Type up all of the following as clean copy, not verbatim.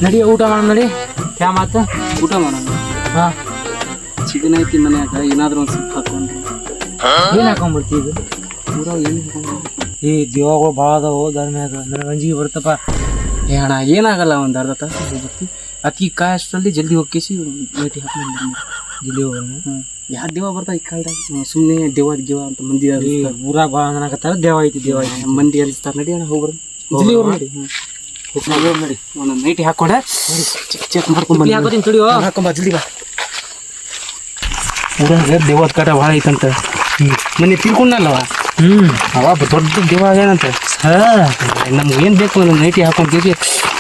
ನಡಿ ಊಟ ಮಾಡೋಣ ನಡಿ. ಯಾ ಮಾತು ಊಟ ಮಾಡೋಣ. ಹಾಂ ಚಿಕನ್ ಐತಿ ಮನ್ಯಾಗ, ಏನಾದ್ರೂ ಒಂದು ಸ್ವಲ್ಪ ಹಾಕೊಂಡು. ಏನು ಹಾಕೊಂಡ್ಬಿಡ್ತಿ ಇದು ಪೂರ ಏನು ಹಾಕೊಂಡು ಈ ದೇವಗಳು ಭಾಳ ಅದಾವು ಅದ್ರ ಮ್ಯಾಗ ನನಗೆ ಅಂಜಿಗೆ ಬರ್ತಪ್ಪ. ಏ ಅಣ್ಣ ಏನಾಗಲ್ಲ, ಒಂದು ಅರ್ಧ ತಾಸು ಬರ್ತಿ. ಅಕ್ಕಿ ಕಾಯಿ ಅಷ್ಟರಲ್ಲಿ ಜಲ್ದಿ ಹೋಗಿಸಿ ಮೇಟಿ ಹಾಕೊಂಡು ಇಲ್ಲಿ ಹೋಗೋಣ. ಯಾರು ದೇವ ಬರ್ತಾವ ಈ ಕಾಲದಾಗ? ಸುಮ್ಮನೆ ದೇವ ಅಂತ ಮಂದಿ ಊರಾಗ ಭಾಳ ನನಗತ್ತಾರ ದೇವ ಐತಿ ದೇವ ಐತಿ ಮಂದಿ ಅನ್ಸ್ತಾರೆ. ನಡಿ ಅಣ್ಣ ಹೋಗ್ಬರು. ಜಲ್ದಿ ಹೋಗಿ ನಡಿ. ನಡಿ ಒಂದೊಂದು ನೈಟಿ ಹಾಕೊಂಡೆ ಚೆಕ್ ಮಾಡ್ಕೊಂಡ್ ಹಾಕೋತೀನಿ ತುಡಿಯೋ ಹಾಕೊಂಬ ಜಲ್ದಿ ಬಾ. ಊರಾಗ ದೇವದ ಕಾಟ ಭಾಳ ಐತಂತ. ಮೊನ್ನೆ ತಿಳ್ಕೊಂಡಲ್ಲವ ಅವ ದೊಡ್ಡ ದೇವ ಏನಂತ. ನಮ್ಗೆ ಏನು ಬೇಕು ಒಂದೊಂದು ನೈಟಿ ಹಾಕೊಂಡು ಕೇಳಿ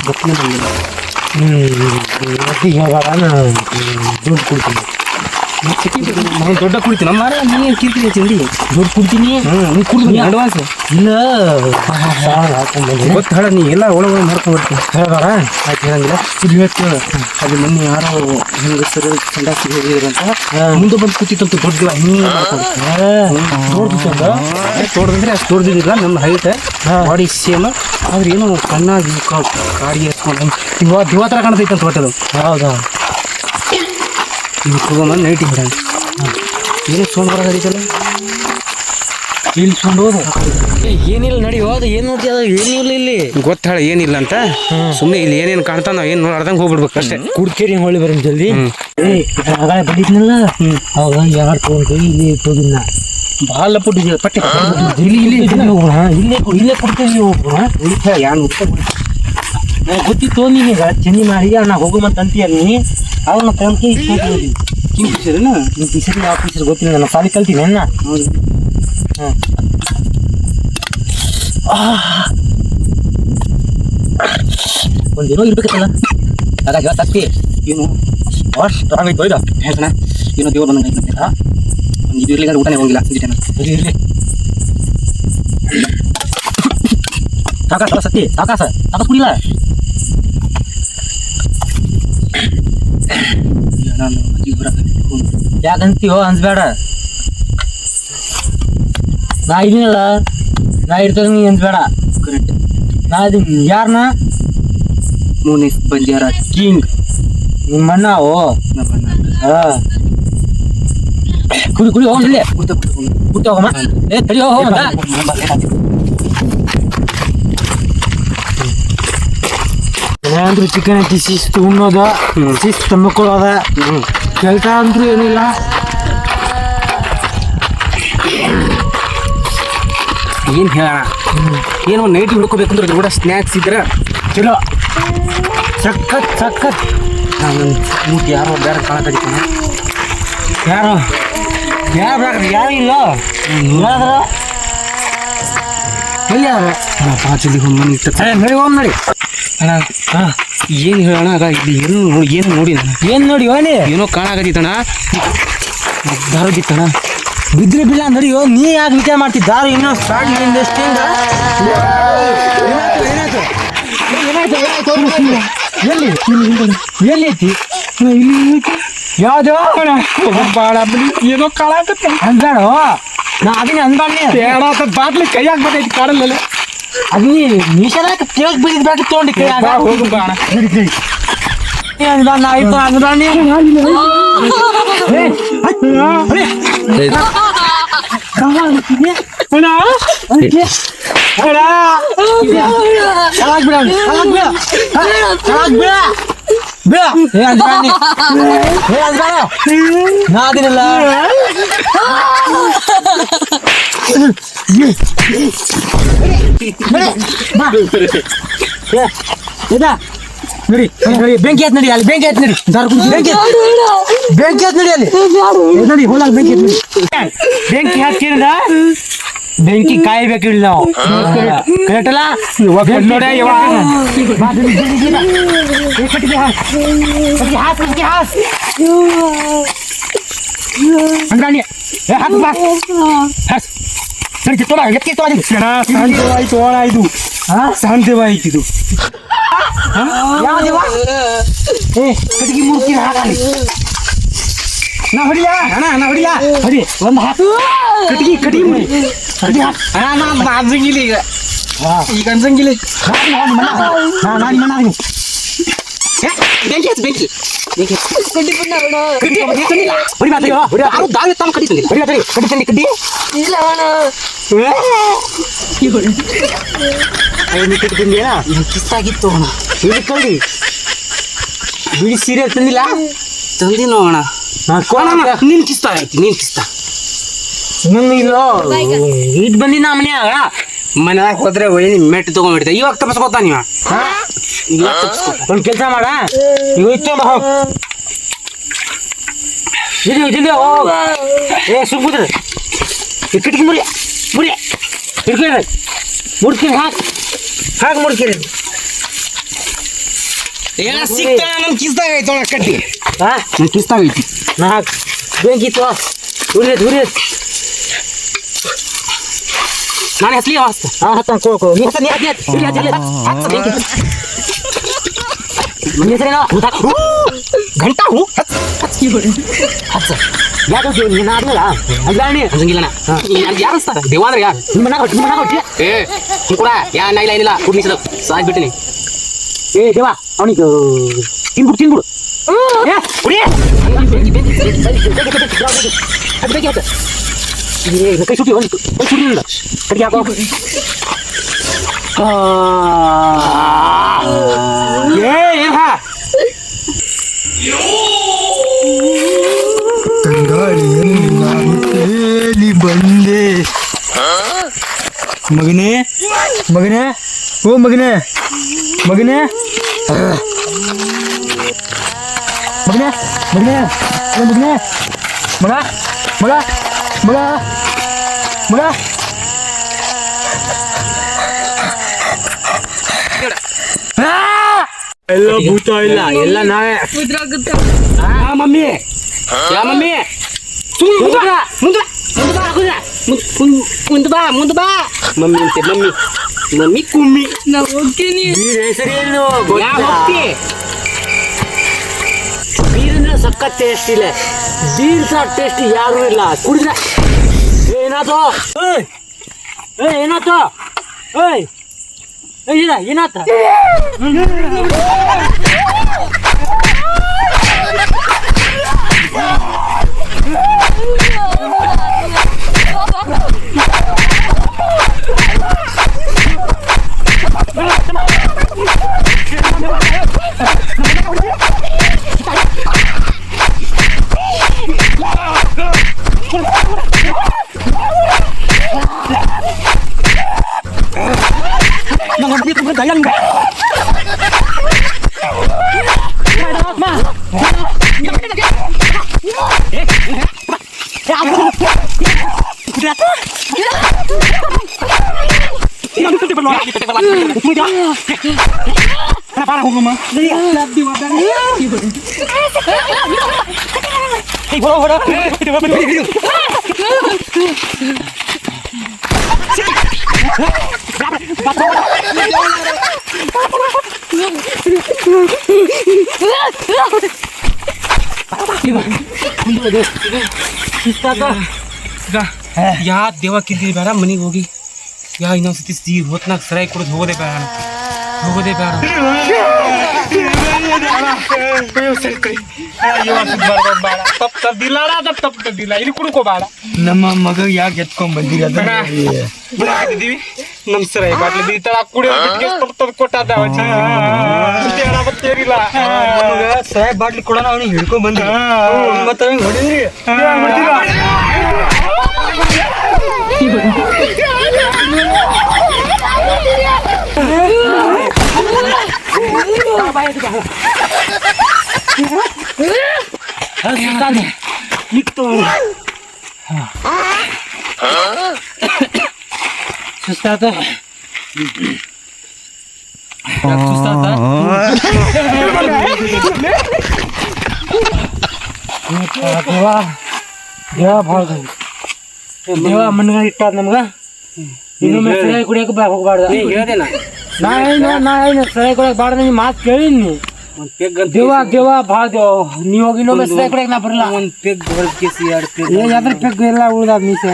ಗೊತ್ತಿಲ್ಲ ಬಂದಿಲ್ಲ. ದುಡ್ಡು ಕೊಡ್ತೀನಿ ನಾನು ದೊಡ್ಡ ಕುಡಿತೀನಿ ನಮ್ಮ ನೀನು ಕಿರ್ಕಿರಿ ತಿಂಡಿ ದುಡ್ಡು ಕೊಡ್ತೀನಿ. ನೀನು ಕುಡ್ದು ಅಡ್ವಾನ್ಸ್ ಇಲ್ಲ ಹಾಕೊಂಡ್ಬಂದು ಗೊತ್ತು ಹೇಳ, ನೀ ಎಲ್ಲ ಒಳಗೆ ಮಾಡ್ಕೊಂಡ್ಬಿಡ್ತೀನಿ. ಹೇಳ್ದಾರ ಆಯ್ತು ಹೇಳಂಗಿಲ್ಲ. ಇದು ಹೇಳ್ತೇವೆ ಅದು ಮೊನ್ನೆ ಯಾರೋ ಹೆಂಗಸರು ಸಂಡಾಸಿ ಹೋಗಿದ್ರಂತ ಮುಂದೆ ಬಂದು ಕೂತಿತ್ತಂತ ದೊಡ್ಡ ಹಿಂಗೆ ತೋಡ್ದಂದ್ರೆ ಅಷ್ಟು ದೊಡ್ಡದಿಲ್ಲ ನಮ್ಮ ಹೈಟ್ ಬಾಡಿ ಸೇಮ್. ಆದ್ರೆ ಏನೋ ಕಣ್ಣಾಗಿ ಕಾಡಿಗೆ ಹಚ್ಕೊಂಡು ದಿವಾ ಥರ ಕಾಣ್ತೈತಂತ ಹೊಟ್ಟೆದು. ಹೌದಾ ನೀವು ತಗೊಂಬಂದು ನೈಟಿ ಬಿಡ. ಏನೋ ಸೋನ್ ಬರೋದೈತಲ್ಲ ಇಲ್ಸ್ಕೊಂಡು ಹೋದ ಏನಿಲ್ಲ ನಡಿ ಹೋದ ಏನು ನೋಡ್ತಿ ಅದು ಏನಿಲ್ಲ ಇಲ್ಲಿ ಗೊತ್ತಾಳ ಏನಿಲ್ಲ ಅಂತ. ಸುಮ್ಮನೆ ಇಲ್ಲಿ ಏನೇನು ಕಾಣ್ತಾ ನಾವು ಏನು ನೋಡ್ದಂಗೆ ಹೋಗ್ಬಿಡ್ಬೇಕು ಅಷ್ಟೇ. ಕುಡ್ಕೇರಿ ಹೊಳ್ಳಿ ಬರೋಣ ಜಲ್ದಿ. ಆಗ ಬಂದಿದ್ನಲ್ಲ ಅವಾಗ ಯಾರು ತಗೊಂಡು ಇಲ್ಲಿ ಹೋಗಿದ್ನ ಭಾಳ ಪುಟ್ಟಿದ್ದೀವಿ ಪಟ್ಟೆ ಇಲ್ಲಿ ಇಲ್ಲಿ ಹೋಗೋಣ. ಇಲ್ಲೇ ಕೊಡ್ತೀವಿ ಹೋಗೋಣ. ಯಾನು ಗೊತ್ತಿತ್ತು ನೀನೀಗ ಚೆನ್ನಿ ಮಾಡಿ ನಾ ಹೋಗುಮಂತ ಅಂತೀಯಲ್ಲಿ ಅವ್ರನ್ನ ತಂಕಿ ಇಟ್ಕೊಂಡಿದ್ದೀವಿ. ಕಿಂಗ್ಫಿಶರ್ನ ನಿಮ್ಮ ಟೀಚರ್ ಯಾವ ಟೀಚರ್ ಗೊತ್ತಿಲ್ಲ, ನಾನು ಸಾಲಿ ಕಲ್ತೀನಿ ಅನ್ನ. ಹೌದು. ಒಂದೇನೋ ಇರ್ಬೇಕಲ್ಲ ಅದಾಗ ತಪ್ಪಿ ಏನು ಅಷ್ಟು ಆಗೈತೆ ಹೋಯ್ದ ಹೇಳ್ತಾನ. ಏನೋ ದೇವ್ರು ಬಂದಂಗೆ ಐತೆ ಅಂತ. ಇದು ಇರ್ಲಿಲ್ಲ ಊಟನೇ ಹೋಗಿಲ್ಲ ಸಂಜೆ ಇರಲಿ ಇರಲಿ ಸಾಕಾಸ ಸತ್ತಿ ಸಾಕಾಸ ಕುಡಿಲ್ಲ. ನಾನು ಇಬ್ಬರ ಯಾಕಂತೀವೋ ಅನ್ಸ್ಬೇಡ. ನಾ ಇದೀನಲ್ಲ, ನಾ ಇರ್ತದ ನೀ ಅನ್ಸ್ಬೇಡ. ಕರೆಕ್ಟ್. ನಾ ಇದೀನಿ. ಯಾರನ್ನ ಮೋನಿಸ್ ಬಂಜಾರ ಕಿಂಗ್ ನಿಮ್ಮ ಅಣ್ಣ ಓ ನಮ್ಮ ಅಣ್ಣ. ಕುಡಿ ಹೋಗೋಣ ಇಲ್ಲೇ ಬಿಟ್ಟು ಬಿಟ್ಟು ಹೋಗಮ್ಮ. ಏ ತಡಿ ಹೋಗೋಣ. ಏನಾದ್ರು ಚಿಕನ್ ಐತಿ ಶಿಸ್ತು ಉಣ್ಣೋದ ಶಿಸ್ತು ಮಕ್ಕಳೋದ ಕೆಲಸ ಅಂದ್ರೂ ಏನಿಲ್ಲ. ಏನು ಹೇಳೋಣ, ಏನೋ ನೈಟ್ ಹುಡ್ಕೋಬೇಕಂದ್ರೆ ಕೂಡ ಸ್ನ್ಯಾಕ್ಸ್ ಇದ್ರೆ ಚಲೋ ಸಖತ್ ನಾನು ಮೂಟಿ ಯಾರೋ ಬೇರೆ ಕಾಣಕಡಿತಾನೆ. ಯಾರು ಯಾರು ಇಲ್ಲ ಹೇಳಿದ್ರ ಎಲ್ಲಿ ಯಾರು ಪಾಚಲಿ ಹೊಮ್ಮನ್ ಇಟ್ಟ ನಡಿ ಹೋಮ್ ನಡಿ. ಅಣ್ಣ ಏನು ಹೇಳೋಣ, ಆಗ ಇಲ್ಲಿ ಏನು ನೋಡಿ ನಾನು ಏನು ನೋಡಿ ಹೇಳಿ ಏನೋ ಕಾಣಾಕತ್ತಿತ್ತಣ್ಣ. ದಾರೋಗಿತ್ತಣ್ಣ. ಬಿದ್ರಿ ಬಿಲ್ಲ ನಡಿ ನೀ ಯಾಕೆ ವಿಚಾರ ಮಾಡ್ತಿದ್ದ ದಾರು ಇನ್ನೂ ಸ್ಟಾರ್ಟ್ ಎಷ್ಟು ಎಲ್ಲಿ ಎಲ್ಲಿ ಐತಿ ಇಲ್ಲಿ ಯಾವ್ದು ಭಾಳ ಏನೋ ಕಾಣಾಕತ್ತ ಅನ್ಬೇಡ. ನಾ ಅದನ್ನ ಅನ್ಬಾರ್ದು ಬಾಟ್ಲಿ ಕೈಯಾಗ ಬರ್ತೈತಿ ಕಾಡಲ್ಲ. ಅದು ನೀ ಮೀಶಾದಾಗ ಕೇಳಕ್ ಬಿದ್ದ ಬ್ಯಾಟ ತೊಗೊಂಡು ಕೈಯಾಗ ಹೋಗು ಬಾಣ. ನಾ ಇತ್ತು ಅನ್ಬಾರ್ದು ನಾದಿನಲ್ಲ ನೋಡಿ ಬೆಂಕಿ ಆಯ್ತು ನಡಿ, ಅಲ್ಲಿ ಬೆಂಕಿ ಆಯ್ತು ನಡಿ, ಬೆಂಕಿ ಆಯ್ತು ನಡಿ, ಅಲ್ಲಿ ನಡಿ ಹೊಲಾಗ ಬೆಂಕಿ ಆಯ್ತು ನಡಿ. ಬೆಂಕಿ ಹಾಕಿರದ ಬೆಂಕಿ ಕಾಯ್ಬೇಕಿಲ್ಲ ನಾವು ಕರೆಕ್ಟ್ ಅಲ್ಲ. ಸಾಂದೇವಾಯ್ತಿದು ಕಟ್ಟಿಗೆ ಮೂರ್ತಿ ಹಾಕಿ ನಾ ಹೊಡಿಯ ಅಣ್ಣ ನಾ ಹೊಡಿಯ ಹೊಡಿ ಒಂದು ಹಾಕು ಕಟ್ಟಿಗೆ ಮುಡಿ ಕಟ್ಟಿಗೆ ಹಾಕು ಅಣ್ಣ ನಾ ಅನ್ಸಂಗಿಲ್ಲ ಈಗ ಅನ್ಸಂಗಿಲ್ಲ ನಾನು ಮಣ್ಣಾಗಿ ಬೆಂಕಿ ಹಚ್ಚು ಬೆಂಕಿ ಬೆಂಕಿ ಹಚ್ಚು ಕಡ್ಡಿ ಬಂದ ಅಣ್ಣ. ಕಡ್ಡಿ ತಂದಿಲ್ಲ ಹೊಡಿ ಮಾತ್ರ ಹೊಡಿ ಯಾರು ದಾವಿ ತಮ್ಮ ಕಡ್ಡಿ ತಂದಿಲ್ಲ ಹೊಡಿ ಮಾತ್ರ ಕಡ್ಡಿ ತಂದಿ ಕಡ್ಡಿ ಇಲ್ಲ ಅಣ್ಣ. ನೀ ಕಡ್ಡಿ ತಂದಿಯಾ ಕಿಸ್ತಾಗಿತ್ತು ಅಣ್ಣ ಬಿಡಿ ಕಡ್ಡಿ ಬಿಡಿ ಸೀರೆ ತಂದಿಲ್ಲ ತಂದಿನೋ ಅಣ್ಣ ನೀನ್ ಕಿಸ್ತಾ ಆಯ್ತು ನೀನ್ ಕಿಸ್ತಾ ಇಲ್ಲ ಇಟ್ ಬಂದಿನ ಮನ್ಯಾಗ ಮನ್ಯಾಗ ಹೋದ್ರೆ ಒಳ್ಳೆ ಮೆಟ್ಟು ತಗೊಂಡ್ಬಿಡ್ತಾ ಇವಾಗ ತಪ್ಪಿಸ್ಕೊತಾ ನೀವ ಇವಾಗ ತಪ್ಪಿಸ್ಕೊತ ಒಂದ್ ಕೆಲಸ ಮಾಡ ಇವತ್ತು ಹೋಗ್ ಜಲ್ದಿ ಹೋಗ್ ಏ ಸುಮ್ಕುದ್ರೆ ಈ ಕಿಟಕಿ ಮುರಿ ಮುರಿ ಕಿಟಕಿ ಮುಡ್ಕಿ ಹಾಕ್ ಮುಡ್ಕಿರಿ ಏನ ಸಿಕ್ತಾ ನಮ್ ಕಿಸ್ದಾಗ ಐತೆ ಒಳ ಕಡ್ಡಿ ಹಾ ನನ್ ಕಿಸ್ದಾಗ ಐತಿ ನಾ ಹಾಕ್ ಬೆಂಕಿತ್ತು ಹುರಿಯತ್ ನಾನು ಹೆಸಲಿ ವಾಸ್ತ ಹಾ ಹತ್ತ ಕೋ ನೀ ಹತ್ತ ನೀ ಹತ್ತ ಬೆಂಕಿ ಮನೆ ಹೆಸರೇನೋ ಗಂಟಾ ಹೂ ಹಚ್ಚ ಯಾಕೆ ನೀನು ಆದ್ಮೇಲ ಅಲ್ಲಾಣಿ ಅಂಜಂಗಿಲ್ಲಣ್ಣ ಯಾರು ಅನ್ಸ್ತಾರ ದೇವ ಅಂದ್ರೆ ಯಾರು ನಿಮ್ಮ ಮನಾಗ ಹೊಟ್ಟಿ ಏ ಕೂಡ ಯಾ ನೈಲ ಏನಿಲ್ಲ ಕುಡ್ನಿಸದ ಸಾಯ್ಬಿಟ್ಟಿನಿ ಏ ದೇವ ಅವನಿಗೆ ತಿನ್ಬಿಡು ಏ ಕುಡಿ ಕೈ ಸುಟ್ಟಿ ಒಂದು ಕೈ ಸುಟ್ಟಿಲ್ಲ ಕಡಿಗೆ ಹಾಕೋ ಏ ಹಾ ತಂಗಾಳಿಯಲ್ಲಿ ನಾನು ತೇಲಿ ಬಂದೆ ಮಗನೇ ಮಗನೇ ಓ ಮಗನೇ ಮಗನೇ ಮಗನೇ ಮಗನೇ ಓ ಮಗನೇ ಮಗ ಮಗ ಮಗ ಮಗ ಎಲ್ಲ ಭೂತ ಇಲ್ಲ ಎಲ್ಲ ನಾವೇ ಉದ್ರಾಗುತ್ತೆ. ಯಾ ಮಮ್ಮಿ ಯಾ ಮಮ್ಮಿ ಮುಂದೆ ಬಾ ಮುಂದೆ ಬಾ ಮಮ್ಮಿ ಅಂತೆ ಮಮ್ಮಿ ಮಮ್ಮಿ ಕುಮ್ಮಿ ನಾ ಹೋಗ್ತೀನಿ. ಬೀರ್ ಹೆಸರೇನು ಯಾ ಹೋಗ್ತಿ ಬೀರಿನ ಸಖತ್ ಟೇಸ್ಟ್ ಇಲ್ಲ ಬೀರ್ ಸಹ ಟೇಸ್ಟ್ ಯಾರು ಇಲ್ಲ ಕುಡಿದ್ರೆ ಏನಾಯ್ತು ಏನಾಯ್ತು ಏನಾಯ್ತ ಯಾ ದೇವ ಕಿದ್ದಿ ಬೇಡ ಮನೆಗೆ ಹೋಗಿ ಯಾ ಇನ್ನೊಂದ್ಸತಿ ಈ ಹೊತ್ನಾಗ ಸರಾಯಿ ಕುಡಿದು ಹೋಗೋದೇ ಬೇಡ ತಪ್ಪಿಲ್ಲ ಇಲ್ಲಿ ಕುಡ್ಕೋಬೇಡ ನಮ್ಮ ಮಗ ಯಾಕೆ ಎತ್ಕೊಂಡ್ ಬಂದಿರಿ ಇದೀವಿ ನಮ್ ಸರಾಯಿ ಬಾಟ್ಲಿ ಬೀತಾಳ ಕುಡಿಯೋದು ಕೊಟ್ಟಾದ ಏನಿಲ್ಲ ಸಾಯ್ ಬಾಟ್ಲಿ ಕೊಡೋಣ ಅವ್ನಿಗೆ ಹಿಡ್ಕೊಂಡ್ ಬಂದ್ರಿ ಮತ್ತ ಹೊಡಿದ್ರಿ ಸುಸ್ತಾತ ದೇವ ಮನ್ಗ ಇಟ್ಟಾದ ನಮ್ಗ ಇನ್ನೊಮ್ಮೆ ಸರಾಯಿ ಕುಡಿಯಕ್ಕೆ ಹೋಗ್ಬಾರ್ದ ನಾ ಏನು ಸರಾಯಿ ಕುಡಿಯಕ್ಕೆ ಬಾರ್ದ ನೀ ಮಾತು ಕೇಳಿನಿ ದೇವ ಭಾಳ ದೇವ ನೀವ್ ಹೋಗಿ ಇನ್ನೊಮ್ಮೆ ಸರಾಯಿ ಕುಡಿಯಕ್ಕೆ ನಾ ಬರಲ್ಲ ಒಂದ್ ಪೆಗ್ ಹೊರದ್ಕೇಸಿ 2 ಪೆಗ್ ಯಾವ್ದ್ರ ಪೆಗ್ ಎಲ್ಲ ಉಳ್ದಾದ ಮೀಸೆ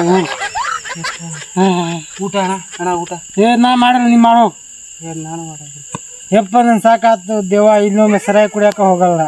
ಊಟ ಅಣ್ಣ ಊಟ ನಾ ಮಾಡಲ್ಲ ನೀ ಮಾಡೋ ನಾನು ಮಾಡೋದು ಯಪ್ಪ ನನ್ ಸಾಕಾತು ದೇವ ಇನ್ನೊಮ್ಮೆ ಸರಾಯಿ ಕುಡಿಯಾಕ ಹೋಗಲ್ಲ